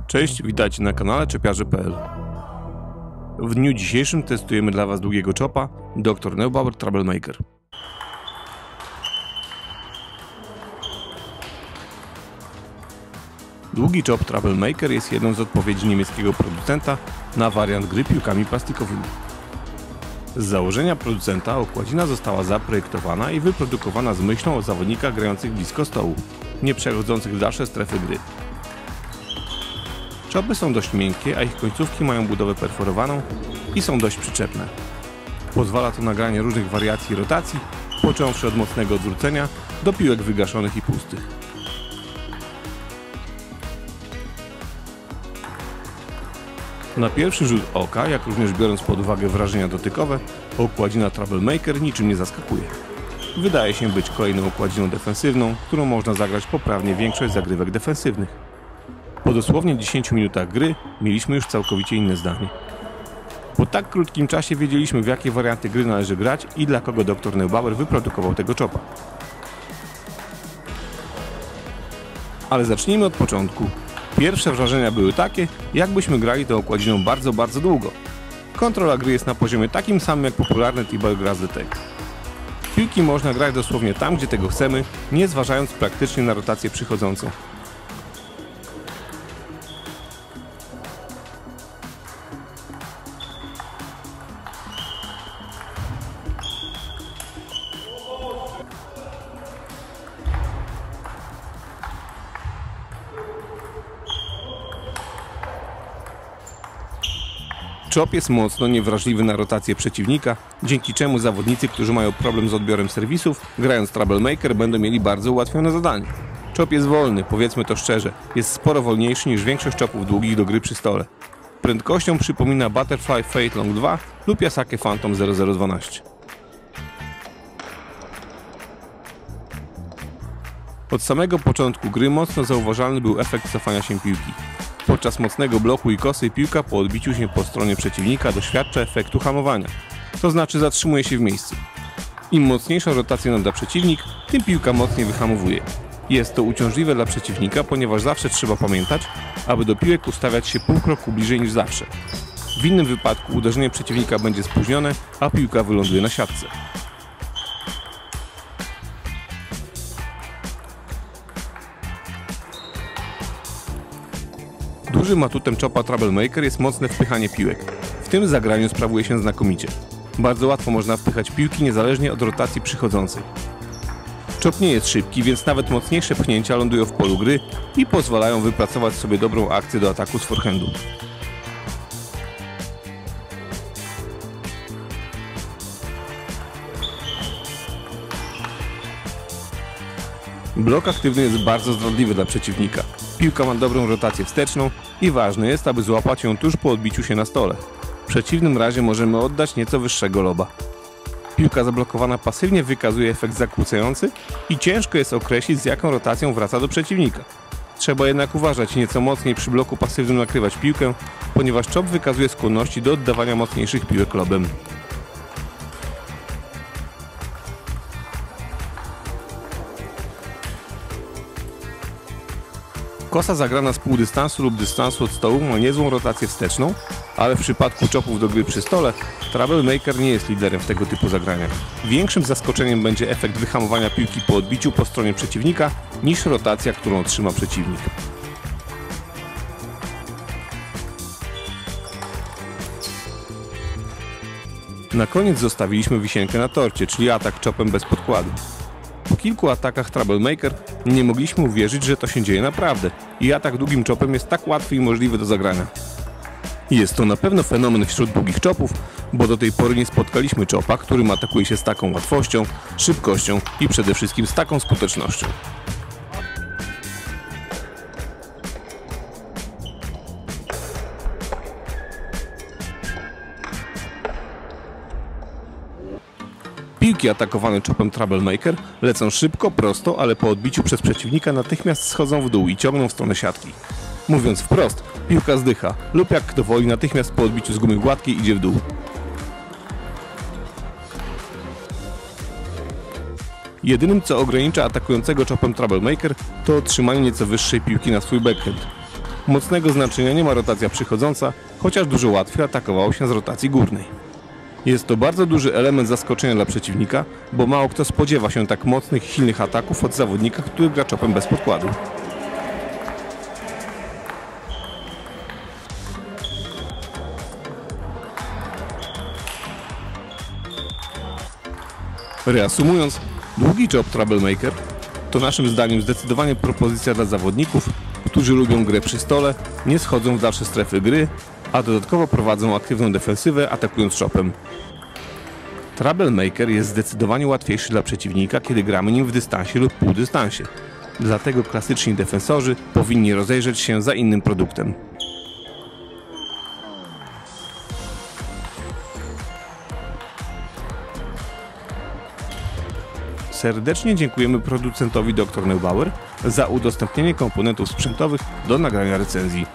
Cześć, witajcie na kanale czepiarze.pl. W dniu dzisiejszym testujemy dla Was długiego chopa Dr. Neubauer Troublemaker. Długi chop Troublemaker jest jedną z odpowiedzi niemieckiego producenta na wariant gry piłkami plastikowymi. Z założenia producenta okładzina została zaprojektowana i wyprodukowana z myślą o zawodnikach grających blisko stołu, nie przechodzących w dalsze strefy gry. Chopy są dość miękkie, a ich końcówki mają budowę perforowaną i są dość przyczepne. Pozwala to na granie różnych wariacji rotacji, począwszy od mocnego odwrócenia do piłek wygaszonych i pustych. Na pierwszy rzut oka, jak również biorąc pod uwagę wrażenia dotykowe, okładzina Troublemaker niczym nie zaskakuje. Wydaje się być kolejną okładziną defensywną, którą można zagrać poprawnie większość zagrywek defensywnych. Po dosłownie 10 minutach gry mieliśmy już całkowicie inne zdanie. Po tak krótkim czasie wiedzieliśmy, w jakie warianty gry należy grać i dla kogo Dr. Neubauer wyprodukował tego chopa. Ale zacznijmy od początku. Pierwsze wrażenia były takie, jakbyśmy grali tą okładziną bardzo długo. Kontrola gry jest na poziomie takim samym jak popularny T-Ball Grass Detect. Piłki można grać dosłownie tam, gdzie tego chcemy, nie zważając praktycznie na rotację przychodzącą. Chop jest mocno niewrażliwy na rotację przeciwnika, dzięki czemu zawodnicy, którzy mają problem z odbiorem serwisów, grając Troublemaker, będą mieli bardzo ułatwione zadanie. Chop jest wolny, powiedzmy to szczerze, jest sporo wolniejszy niż większość chopów długich do gry przy stole. Prędkością przypomina Butterfly Fate Long 2 lub Yasake Phantom 0012. Od samego początku gry mocno zauważalny był efekt cofania się piłki. Podczas mocnego bloku i kosy piłka po odbiciu się po stronie przeciwnika doświadcza efektu hamowania, to znaczy zatrzymuje się w miejscu. Im mocniejszą rotację nada przeciwnik, tym piłka mocniej wyhamowuje. Jest to uciążliwe dla przeciwnika, ponieważ zawsze trzeba pamiętać, aby do piłek ustawiać się pół kroku bliżej niż zawsze. W innym wypadku uderzenie przeciwnika będzie spóźnione, a piłka wyląduje na siatce. Dużym atutem chopa Troublemaker jest mocne wpychanie piłek. W tym zagraniu sprawuje się znakomicie. Bardzo łatwo można wpychać piłki niezależnie od rotacji przychodzącej. Chop nie jest szybki, więc nawet mocniejsze pchnięcia lądują w polu gry i pozwalają wypracować sobie dobrą akcję do ataku z forehandu. Blok aktywny jest bardzo zdradliwy dla przeciwnika. Piłka ma dobrą rotację wsteczną i ważne jest, aby złapać ją tuż po odbiciu się na stole. W przeciwnym razie możemy oddać nieco wyższego loba. Piłka zablokowana pasywnie wykazuje efekt zakłócający i ciężko jest określić, z jaką rotacją wraca do przeciwnika. Trzeba jednak uważać nieco mocniej przy bloku pasywnym nakrywać piłkę, ponieważ chop wykazuje skłonności do oddawania mocniejszych piłek lobem. Kosa zagrana z pół dystansu lub dystansu od stołu ma niezłą rotację wsteczną, ale w przypadku chopów do gry przy stole, Troublemaker nie jest liderem w tego typu zagraniach. Większym zaskoczeniem będzie efekt wyhamowania piłki po odbiciu po stronie przeciwnika niż rotacja, którą otrzyma przeciwnik. Na koniec zostawiliśmy wisienkę na torcie, czyli atak chopem bez podkładu. Po kilku atakach Troublemaker nie mogliśmy uwierzyć, że to się dzieje naprawdę i atak długim chopem jest tak łatwy i możliwy do zagrania. Jest to na pewno fenomen wśród długich chopów, bo do tej pory nie spotkaliśmy chopa, którym atakuje się z taką łatwością, szybkością i przede wszystkim z taką skutecznością. Piłki atakowane chopem Troublemaker lecą szybko, prosto, ale po odbiciu przez przeciwnika natychmiast schodzą w dół i ciągną w stronę siatki. Mówiąc wprost, piłka zdycha lub jak kto woli, natychmiast po odbiciu z gumy gładkiej idzie w dół. Jedynym, co ogranicza atakującego chopem Troublemaker, to otrzymanie nieco wyższej piłki na swój backhand. Mocnego znaczenia nie ma rotacja przychodząca, chociaż dużo łatwiej atakowało się z rotacji górnej. Jest to bardzo duży element zaskoczenia dla przeciwnika, bo mało kto spodziewa się tak mocnych i silnych ataków od zawodnika, który gra chopem bez podkładu. Reasumując, długi chop Troublemaker to naszym zdaniem zdecydowanie propozycja dla zawodników, którzy lubią grę przy stole, nie schodzą w dalsze strefy gry, a dodatkowo prowadzą aktywną defensywę, atakując chopem. Troublemaker jest zdecydowanie łatwiejszy dla przeciwnika, kiedy gramy nim w dystansie lub półdystansie. Dlatego klasyczni defensorzy powinni rozejrzeć się za innym produktem. Serdecznie dziękujemy producentowi Dr. Neubauer za udostępnienie komponentów sprzętowych do nagrania recenzji.